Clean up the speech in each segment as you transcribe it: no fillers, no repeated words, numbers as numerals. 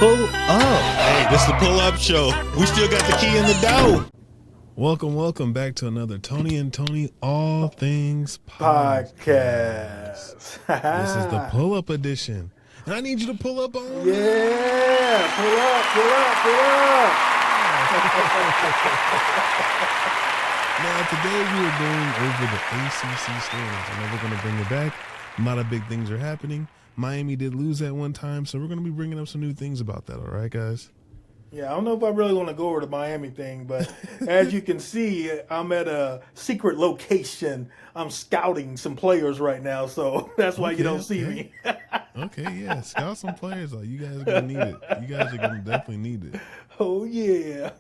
Pull up. Hey, this is the pull up show. We still got the key in the dough. Welcome back to another Tony and Tony All Things Podcast. This is the pull up edition. And I need you to pull up on. Yeah, pull up. Now, today we are going over the ACC standings. I know we're going to bring it back. A lot of big things are happening. Miami did lose at one time, so we're going to be bringing up some new things about that, all right, guys? Yeah, I don't know if I really want to go over the Miami thing, but as you can see, I'm at a secret location. I'm scouting some players right now, so that's why you don't see me. Okay, yeah, scout some players. You guys are going to need it. You guys are going to definitely need it. Oh, yeah.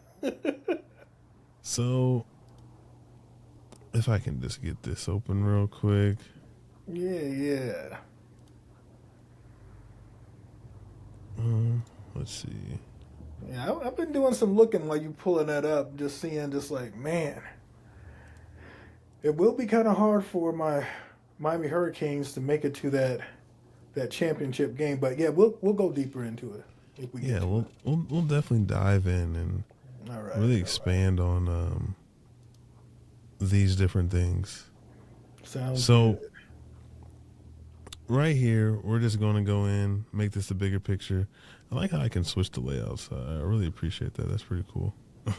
So, if I can just get this open real quick. Yeah. Let's see. Yeah, I've been doing some looking while you pulling that up, just seeing, just like, man, it will be kind of hard for my Miami Hurricanes to make it to that championship game. But yeah, we'll go deeper into it if we get to it. We'll definitely dive in and really expand on these different things. Sounds so. good. Right here, we're just going to go in, make this a bigger picture. I like how I can switch the layouts. I really appreciate that. That's pretty cool.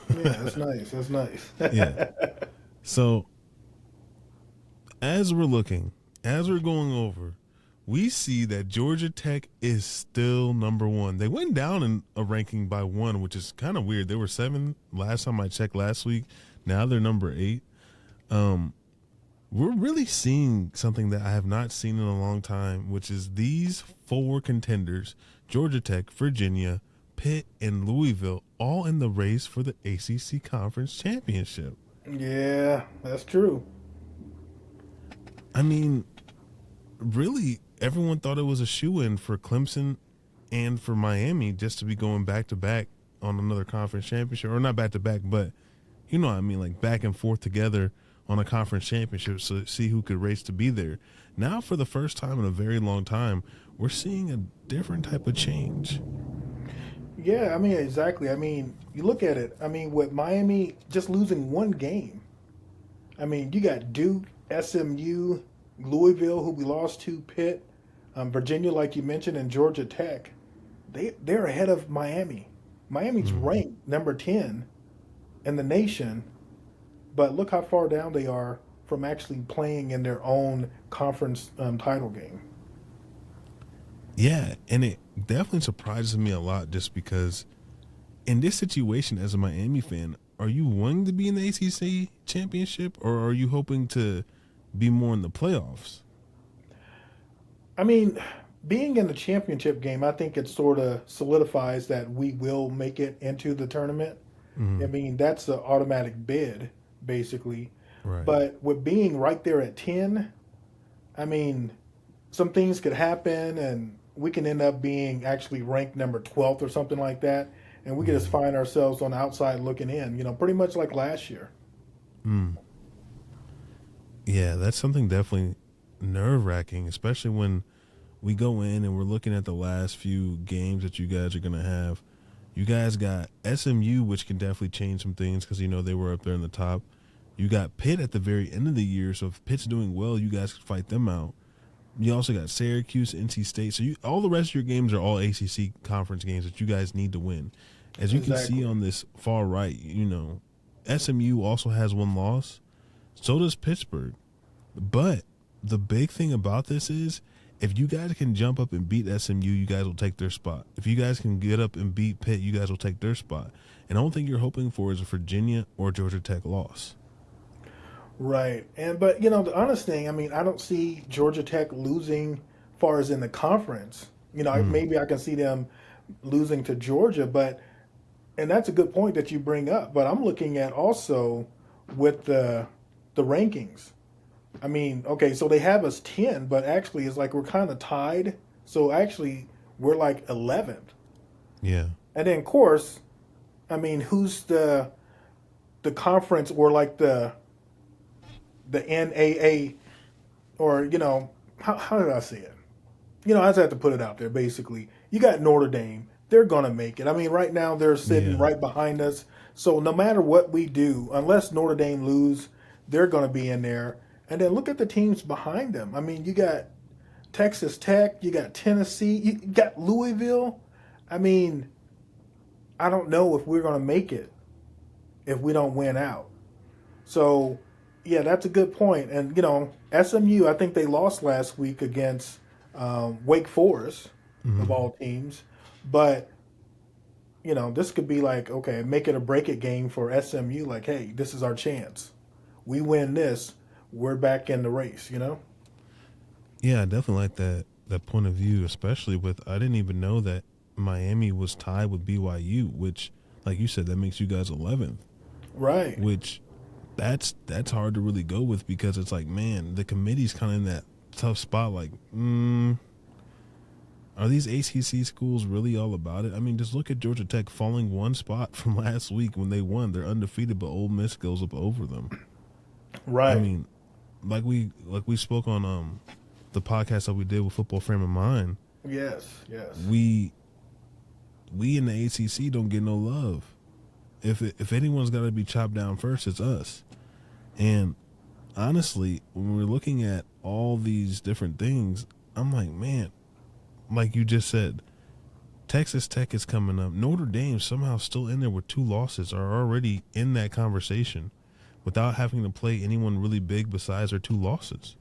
Yeah, that's nice. Yeah. So, as we're going over, we see that Georgia Tech is still number one. They went down in a ranking by one, which is kind of weird. They were 7 last time I checked last week. Now they're number 8. We're really seeing something that I have not seen in a long time, which is these 4 contenders, Georgia Tech, Virginia, Pitt, and Louisville, all in the race for the ACC Conference Championship. Yeah, that's true. I mean, really, everyone thought it was a shoo-in for Clemson and for Miami just to be going back-to-back on another conference championship. Or not back-to-back, but you know what I mean, like back and forth together on a conference championship, so see who could race to be there. Now, for the first time in a very long time, we're seeing a different type of change. Yeah, I mean, exactly. I mean, you look at it. I mean, with Miami just losing one game, I mean, you got Duke, SMU, Louisville, who we lost to, Pitt, Virginia, like you mentioned, and Georgia Tech. They're ahead of Miami. Miami's ranked number 10 in the nation. But look how far down they are from actually playing in their own conference title game. Yeah, and it definitely surprises me a lot just because in this situation as a Miami fan, are you wanting to be in the ACC championship or are you hoping to be more in the playoffs? I mean, being in the championship game, I think it sort of solidifies that we will make it into the tournament. I mean, that's an automatic bid, basically. Right. But with being right there at 10, I mean, some things could happen and we can end up being actually ranked number 12th or something like that. And we can just find ourselves on the outside looking in, pretty much like last year. Yeah, that's something definitely nerve-wracking, especially when we go in and we're looking at the last few games that you guys are going to have. You guys got SMU, which can definitely change some things because, they were up there in the top. You got Pitt at the very end of the year, so if Pitt's doing well, you guys can fight them out. You also got Syracuse, NC State. So all the rest of your games are all ACC conference games that you guys need to win. As you can see on this far right, SMU also has 1 loss. So does Pittsburgh. But the big thing about this is if you guys can jump up and beat SMU, you guys will take their spot. If you guys can get up and beat Pitt, you guys will take their spot. And the only thing you're hoping for is a Virginia or Georgia Tech loss. Right. But the honest thing, I mean, I don't see Georgia Tech losing as far as in the conference. Maybe I can see them losing to Georgia, and that's a good point that you bring up. But I'm looking at also with the rankings. I mean, okay, so they have us 10, but actually it's like we're kind of tied. So actually we're like 11th. Yeah. And then, of course, I mean, who's the conference or like the NAA or, how did I say it? I just have to put it out there, basically. You got Notre Dame, they're going to make it. I mean, right now they're sitting Yeah. right behind us. So no matter what we do, unless Notre Dame lose, they're going to be in there. And then look at the teams behind them. I mean, you got Texas Tech, you got Tennessee, you got Louisville. I mean, I don't know if we're going to make it if we don't win out. So, yeah, that's a good point. And, SMU, I think they lost last week against Wake Forest, of all teams. But, this could be like, okay, make it or break it game for SMU. Like, hey, this is our chance. We win this, we're back in the race. Yeah, I definitely like that point of view, especially with I didn't even know that Miami was tied with BYU, which, like you said, that makes you guys 11th. Right. Which that's hard to really go with because it's like, man, the committee's kind of in that tough spot. Like, are these ACC schools really all about it? I mean, just look at Georgia Tech falling one spot from last week when they won. They're undefeated, but Ole Miss goes up over them. Right. I mean, like we spoke on the podcast that we did with Football Frame of Mind. Yes. We in the ACC don't get no love. If anyone's got to be chopped down first, it's us. And honestly, when we're looking at all these different things, I'm like, man, like you just said, Texas Tech is coming up. Notre Dame somehow still in there with 2 losses, are already in that conversation without having to play anyone really big besides their 2 losses.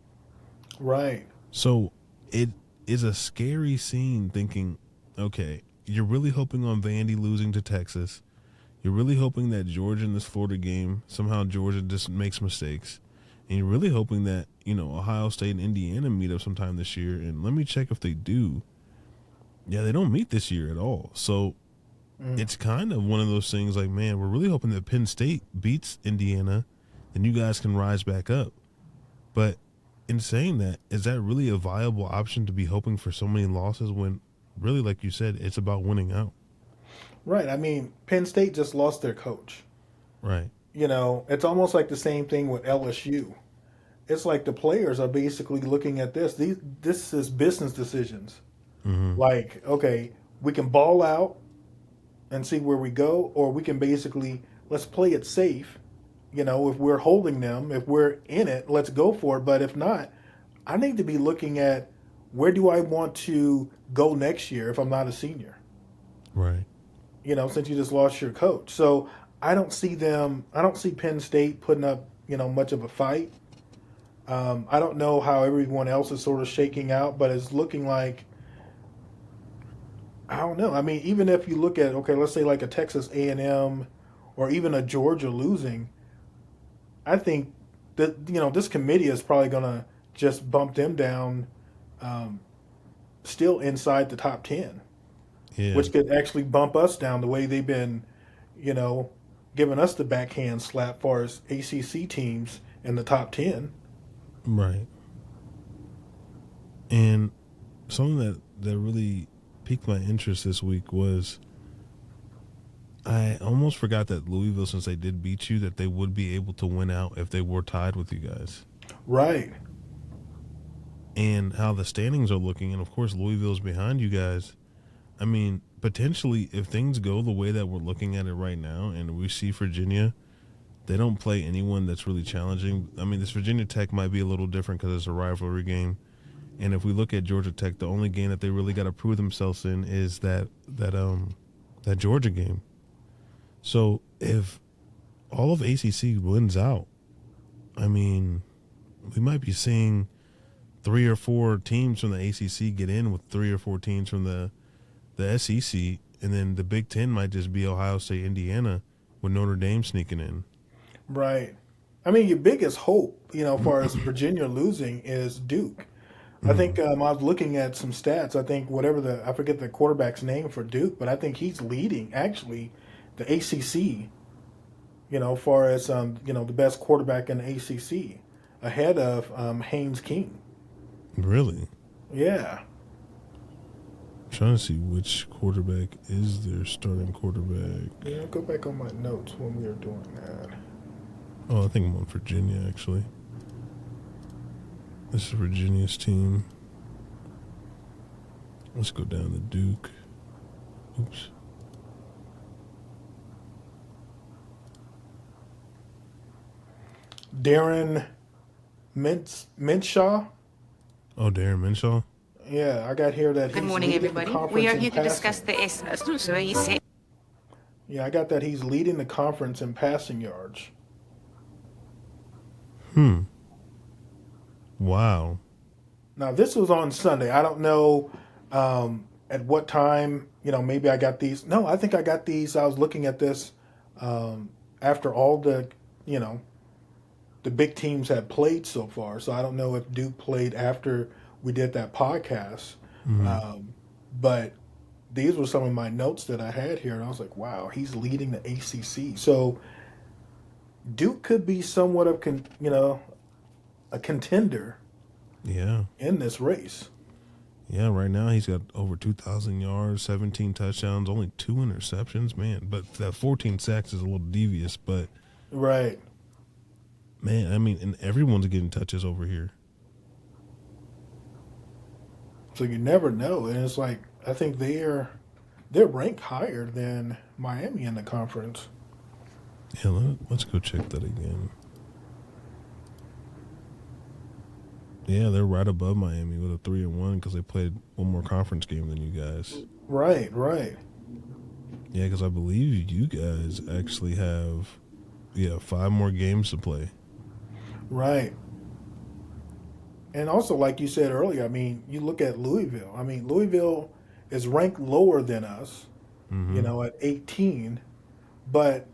Right. So it is a scary scene thinking, okay, you're really hoping on Vandy losing to Texas. You're really hoping that Georgia in this Florida game, somehow Georgia just makes mistakes. And you're really hoping that, Ohio State and Indiana meet up sometime this year. And let me check if they do. Yeah, they don't meet this year at all. So it's kind of one of those things like, man, we're really hoping that Penn State beats Indiana and you guys can rise back up. But in saying that, is that really a viable option to be hoping for so many losses when really, like you said, it's about winning out? Right. I mean, Penn State just lost their coach. Right. It's almost like the same thing with LSU. It's like the players are basically looking at this. This is business decisions. Like, okay, we can ball out and see where we go, or we can basically, let's play it safe. If we're holding them, if we're in it, let's go for it. But if not, I need to be looking at where do I want to go next year if I'm not a senior? Right. Since you just lost your coach. So I don't see Penn State putting up, much of a fight. I don't know how everyone else is sort of shaking out, but it's looking like, I don't know. I mean, even if you look at, okay, let's say like a Texas A&M or even a Georgia losing, I think that, this committee is probably going to just bump them down still inside the top 10. Yeah. Which could actually bump us down the way they've been, giving us the backhand slap far as ACC teams in the top 10. Right. And something that really piqued my interest this week was I almost forgot that Louisville, since they did beat you, that they would be able to win out if they were tied with you guys. Right. And how the standings are looking, and of course Louisville's behind you guys. I mean, potentially, if things go the way that we're looking at it right now, and we see Virginia, they don't play anyone that's really challenging. I mean, this Virginia Tech might be a little different because it's a rivalry game. And if we look at Georgia Tech, the only game that they really got to prove themselves in is that Georgia game. So if all of ACC wins out, I mean, we might be seeing 3 or 4 teams from the ACC get in with 3 or 4 teams from the SEC, and then the Big Ten might just be Ohio State, Indiana, with Notre Dame sneaking in. Right. I mean, your biggest hope, as far as Virginia losing, is Duke. I think I was looking at some stats. I think I forget the quarterback's name for Duke, but I think he's leading actually the ACC. As far as the best quarterback in the ACC, ahead of Haynes King. Really? Yeah. I'm trying to see which quarterback is their starting quarterback. Yeah, go back on my notes when we were doing that. Oh, I think I'm on Virginia, actually. This is Virginia's team. Let's go down to Duke. Oops. Darren Minshaw. Oh, Darren Minshaw. Yeah, I got here that Good he's morning, leading the everybody. conference We are in here to discuss passing. the S. Yeah, I got that he's leading the conference in passing yards. Wow. Now, this was on Sunday. I don't know at what time, maybe I got these. No, I think I got these. I was looking at this after all you know, the big teams had played so far. So I don't know if Duke played after we did that podcast. But these were some of my notes that I had here. And I was like, wow, he's leading the ACC. So Duke could be somewhat of, a contender Yeah. in this race. Yeah, right now he's got over 2,000 yards, 17 touchdowns, only 2 interceptions, man. But that 14 sacks is a little devious, but Right. man, I mean, and everyone's getting touches over here. So you never know. And it's like, I think they're ranked higher than Miami in the conference. Yeah, let's go check that again. Yeah, they're right above Miami with a 3-1 because they played one more conference game than you guys. Right. Yeah, because I believe you guys actually have, 5 more games to play. Right. And also, like you said earlier, I mean, you look at Louisville. I mean, Louisville is ranked lower than us, at 18. But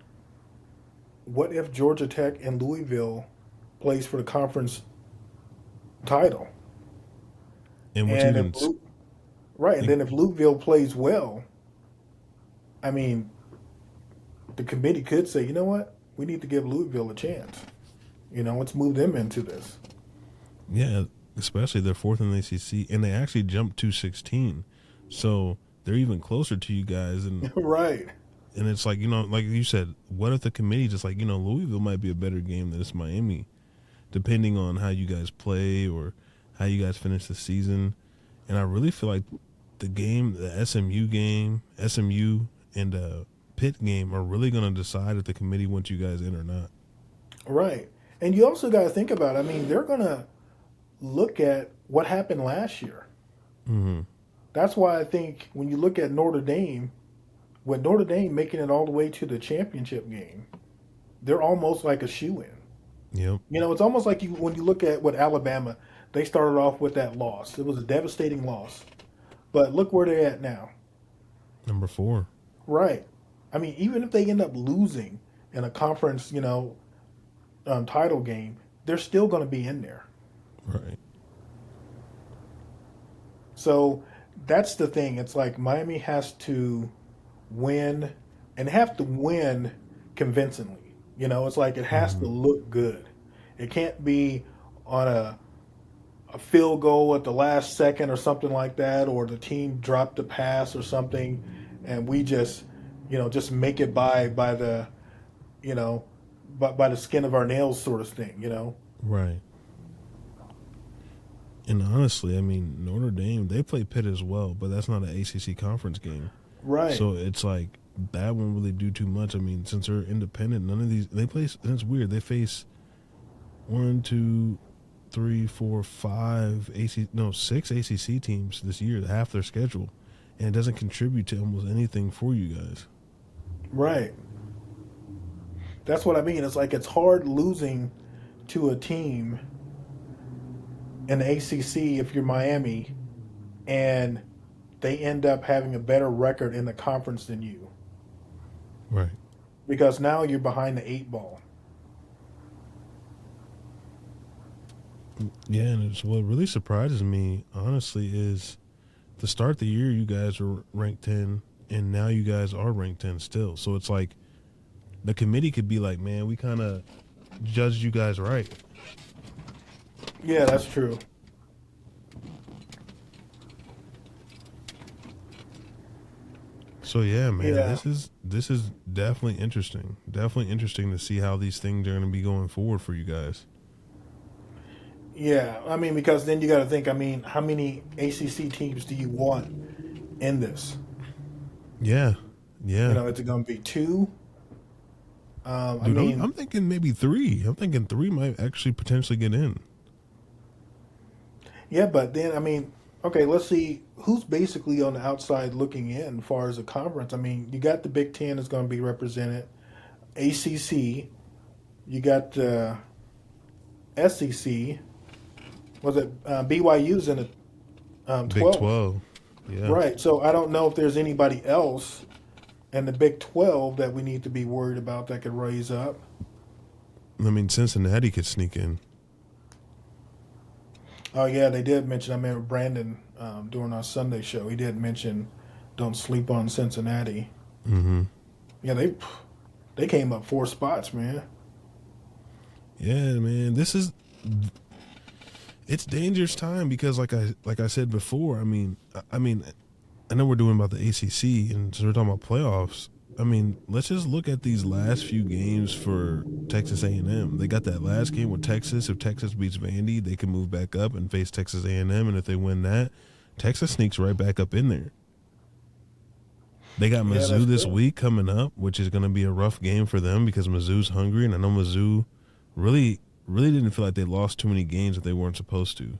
what if Georgia Tech and Louisville plays for the conference title? And what's And even and then if Louisville plays well, I mean, the committee could say, you know what, we need to give Louisville a chance. Let's move them into this. Yeah, especially they're 4th in the ACC, and they actually jumped to 16, so they're even closer to you guys. And Right. and it's like, like you said, what if the committee just like, Louisville might be a better game than it's Miami, depending on how you guys play or how you guys finish the season. And I really feel like the SMU and Pitt game are really going to decide if the committee wants you guys in or not. Right. And you also got to think about, I mean, they're going to look at what happened last year. Mm-hmm. That's why I think when you look at Notre Dame, with Notre Dame making it all the way to the championship game, they're almost like a shoe-in. Yep. It's almost like when you look at what Alabama, they started off with that loss. It was a devastating loss. But look where they're at now. Number 4. Right. I mean, even if they end up losing in a conference, title game, they're still going to be in there. Right. So that's the thing. It's like Miami has to win and have to win convincingly. It's like it has to look good. It can't be on a field goal at the last second or something like that, or the team dropped a pass or something, and we just make it by the, by the skin of our nails sort of thing. Right. And honestly, I mean, Notre Dame, they play Pitt as well, but that's not an ACC conference game. Right. So it's like that won't really do too much. I mean, since they're independent, none of these they play. And it's weird. They face 6 ACC teams this year, half their schedule, and it doesn't contribute to almost anything for you guys. Right. That's what I mean. It's like it's hard losing to a team in the ACC if you're Miami, and they end up having a better record in the conference than you. Right. Because now you're behind the 8 ball. Yeah, and it's what really surprises me, honestly, is to start the year you guys were ranked 10, and now you guys are ranked 10 still. So it's like the committee could be like, man, we kind of judged you guys right. Yeah, that's true. So yeah, man, Yeah. this is definitely interesting. Definitely interesting to see how these things are going to be going forward for you guys. Yeah, I mean, because then you got to think, I mean, how many ACC teams do you want in this? Yeah, You yeah, know, is it going to be two? I dude. mean, I'm thinking maybe three. I'm thinking three might actually potentially get in. yeah, but then I mean, okay, let's see who's basically on the outside looking in as far as the conference. I mean, you got the Big Ten is going to be represented, ACC, you got the SEC. Was it BYU's in the Big 12? 12. Yeah, Right. So I don't know if there's anybody else in the Big 12 that we need to be worried about that could raise up. I mean Cincinnati could sneak in. Oh yeah, they did mention. I remember Brandon during our Sunday show. He did mention don't sleep on Cincinnati. Mm-hmm. Yeah, they came up 4 spots, man. Yeah, man. It's dangerous time because like I said before. I mean, I know we're doing about the ACC and so we're talking about playoffs. I mean, let's just look at these last few games for Texas A&M. They got that last game with Texas. If Texas beats Vandy, they can move back up and face Texas A&M. And if they win that, Texas sneaks right back up in there. They got Yeah, that's Mizzou this true. week coming up, which is going to be a rough game for them because Mizzou's hungry, and I know Mizzou really didn't feel like they lost too many games that they weren't supposed to.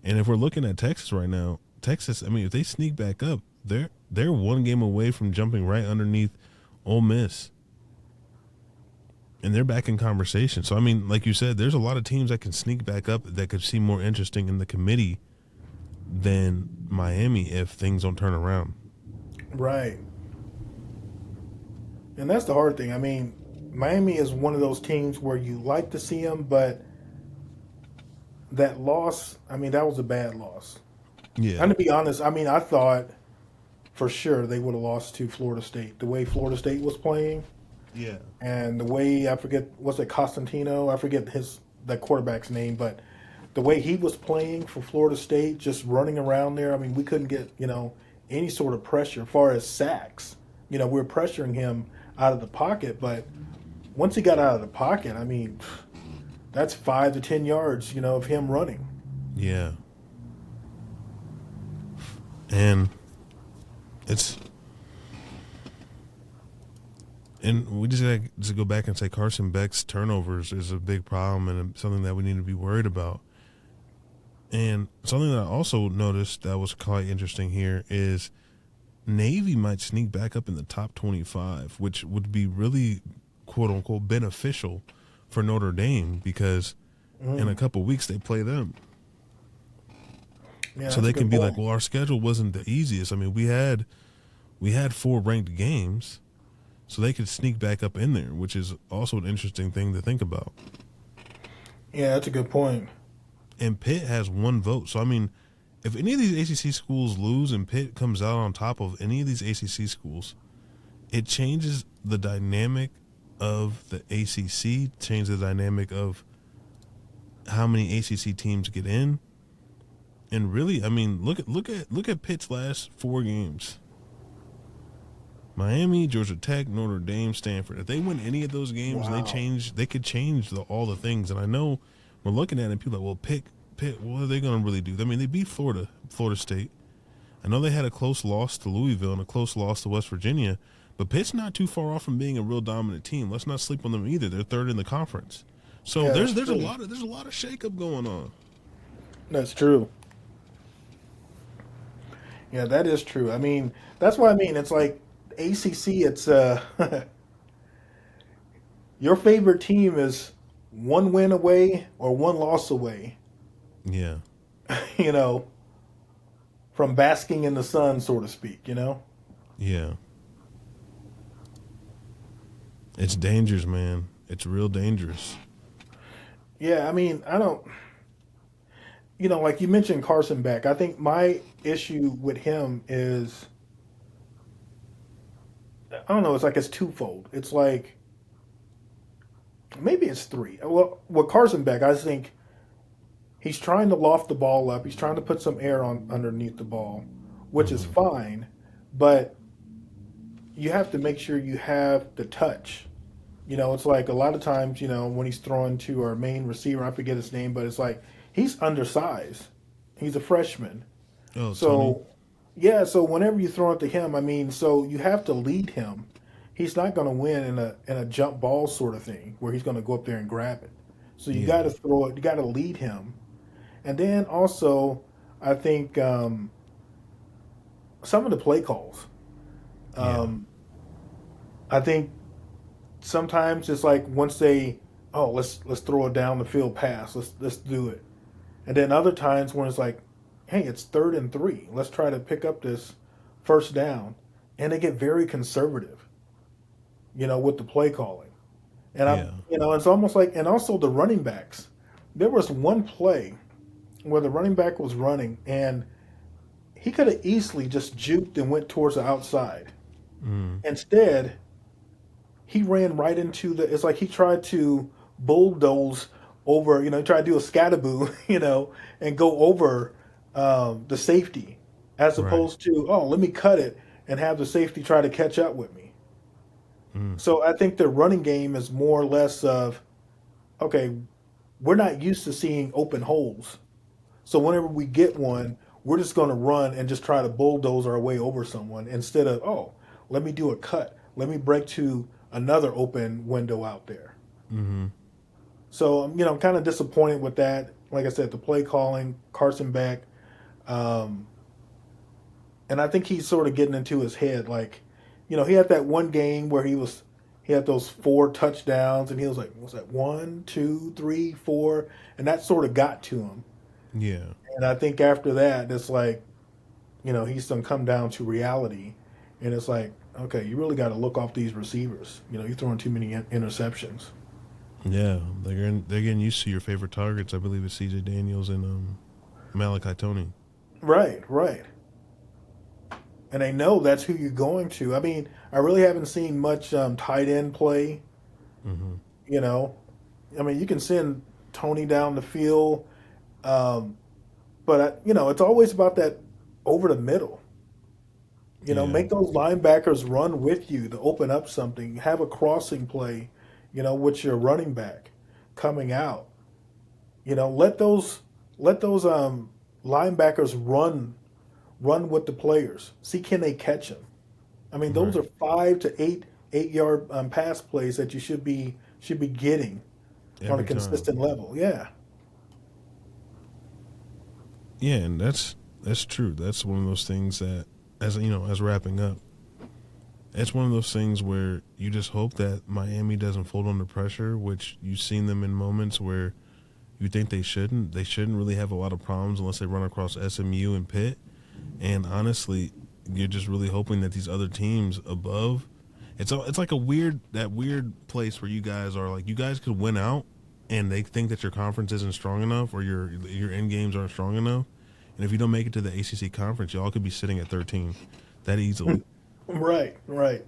And if we're looking at Texas right now, Texas, I mean, if they sneak back up, they're one game away from jumping right underneath Ole Miss, and they're back in conversation. So I mean, like you said, there's a lot of teams that can sneak back up that could seem more interesting in the committee than Miami if things don't turn around. Right. And that's the hard thing. I mean, Miami is one of those teams where you like to see them, but that loss, I mean, that was a bad loss. Yeah, And to be honest, I mean, I thought for sure they would have lost to Florida State. The way Florida State was playing yeah, and the way I forget was it Costantino? I forget his that quarterback's name, but the way he was playing for Florida State, just running around there, I mean, we couldn't get, any sort of pressure as far as sacks. We were pressuring him out of the pocket, but once he got out of the pocket, I mean, that's 5 to 10 yards, of him running. yeah. And it's and we just got to go back and say Carson Beck's turnovers is a big problem and something that we need to be worried about. And something that I also noticed that was quite interesting here is Navy might sneak back up in the top 25, which would be really quote unquote beneficial for Notre Dame because in a couple weeks they play them. Yeah, So that's a they can good be like, point. well, our schedule wasn't the easiest. I mean, we had 4 ranked games, so they could sneak back up in there, which is also an interesting thing to think about. Yeah, that's a good point. And Pitt has 1 vote. So I mean, if any of these ACC schools lose and Pitt comes out on top of any of these ACC schools, it changes the dynamic of the ACC, changes the dynamic of how many ACC teams get in. And really, I mean, look at Pitt's last 4 games. Miami, Georgia Tech, Notre Dame, Stanford. If they win any of those games, Wow. they could change all the things. And I know we're looking at it and people are like, well, Pitt, what are they going to really do? I mean, they beat Florida State. I know they had a close loss to Louisville and a close loss to West Virginia, but Pitt's not too far off from being a real dominant team. Let's not sleep on them either. They're third in the conference. So Yeah, that's there's a true. lot of shakeup going on. That's true. Yeah, that is true. I mean, that's what I mean. It's like ACC. It's your favorite team is one win away or one loss away. Yeah, You know, from basking in the sun, so to speak. yeah. It's dangerous, man. It's real dangerous. Yeah, I mean, I don't. Like you mentioned Carson Beck. I think my issue with him is I don't know. It's like it's twofold. It's like maybe it's three. Well, with Carson Beck, I think he's trying to loft the ball up. He's trying to put some air on underneath the ball, which is Hmm. fine. But you have to make sure you have the touch. It's like a lot of times, when he's throwing to our main receiver, I forget his name, but it's like he's undersized. He's a freshman. Oh, Tony. So, Yeah, so whenever you throw it to him, I mean, so you have to lead him. He's not going to win in a jump ball sort of thing where he's going to go up there and grab it. So you got Yeah, to throw it. You got to lead him, and then also, I think some of the play calls. yeah, Um, I think sometimes it's like once they, oh, let's throw a down the field pass. Let's do it. And then other times when it's like, hey, it's 3rd and 3. Let's try to pick up this first down. And they get very conservative, with the play calling. And yeah. it's almost like, and also the running backs. There was one play where the running back was running and he could have easily just juked and went towards the outside. Mm, Instead, he ran right into it's like he tried to bulldoze over, he tried to do a scataboo, and go over the safety as right. opposed to, oh, let me cut it and have the safety try to catch up with me. Mm, So I think the running game is more or less of, okay, we're not used to seeing open holes. So whenever we get one, we're just going to run and just try to bulldoze our way over someone instead of, oh, let me do a cut. Let me break to another open window out there. mm-hmm. So, I'm kind of disappointed with that. Like I said, the play calling, Carson Beck, um, and I think he's sort of getting into his head. Like, he had that one game where he had those 4 touchdowns, and he was like, what was that 1, 2, 3, 4, and that sort of got to him. Yeah, And I think after that, it's like, he's gonna come down to reality, and it's like, okay, you really got to look off these receivers. You're throwing too many interceptions. yeah. They're getting used to your favorite targets. I believe it's C.J. Daniels and Malachi Tony. Right, right. And they know that's who you're going to. I mean, I really haven't seen much tight end play. Mm-hmm. You know, I mean, you can send Tony down the field, um, but it's always about that over the middle. Yeah, Make those linebackers run with you to open up something. Have a crossing play, with your running back coming out. Let those linebackers run with the players. See, can they catch them? I mean, those right. are 5 to 8 yard pass plays that you should be getting on a Every time. consistent level. Yeah, Yeah, and that's true. That's one of those things that, as wrapping up, it's one of those things where you just hope that Miami doesn't fold under pressure, which you've seen them in moments where you think they shouldn't. They shouldn't really have a lot of problems unless they run across SMU and Pitt. And honestly, you're just really hoping that these other teams above, it's like that weird place where you guys are like, you guys could win out, and they think that your conference isn't strong enough or your end games aren't strong enough. And if you don't make it to the ACC conference, y'all could be sitting at 13 that easily. right, right.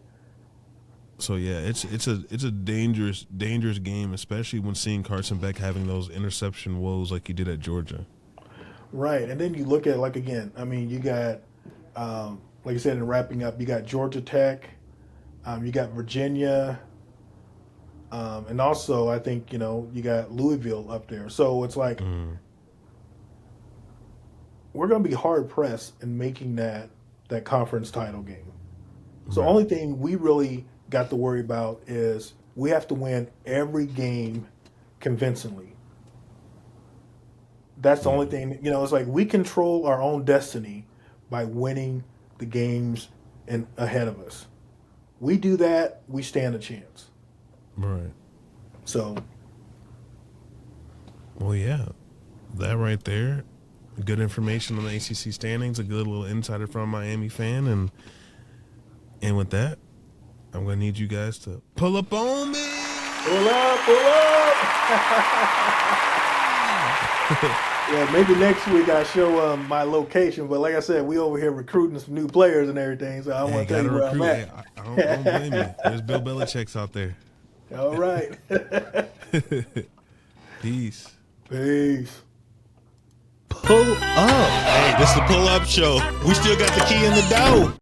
So yeah, it's a dangerous game, especially when seeing Carson Beck having those interception woes like he did at Georgia. Right, and then you look at, like, again. I mean, you got, like I said, in wrapping up, you got Georgia Tech, you got Virginia, and also I think you got Louisville up there. So it's like Mm, we're going to be hard pressed in making that conference title game. So the right. only thing we really got to worry about is we have to win every game convincingly. That's the only Yeah. thing. It's like we control our own destiny by winning the games ahead of us. We do that, we stand a chance. Right. So, Well, yeah, that right there, good information on the ACC standings, a good little insider from a Miami fan, and with that, I'm gonna need you guys to pull up on me. pull up, pull up. Yeah, maybe next week I show my location. But like I said, we over here recruiting some new players and everything. So I Hey, want to tell gotta you where I'm recruit. Hey, at. I don't blame you. There's Bill Belichick's out there. All right. Peace. Peace. Pull up. Hey, this is the pull up show. We still got the key in the door.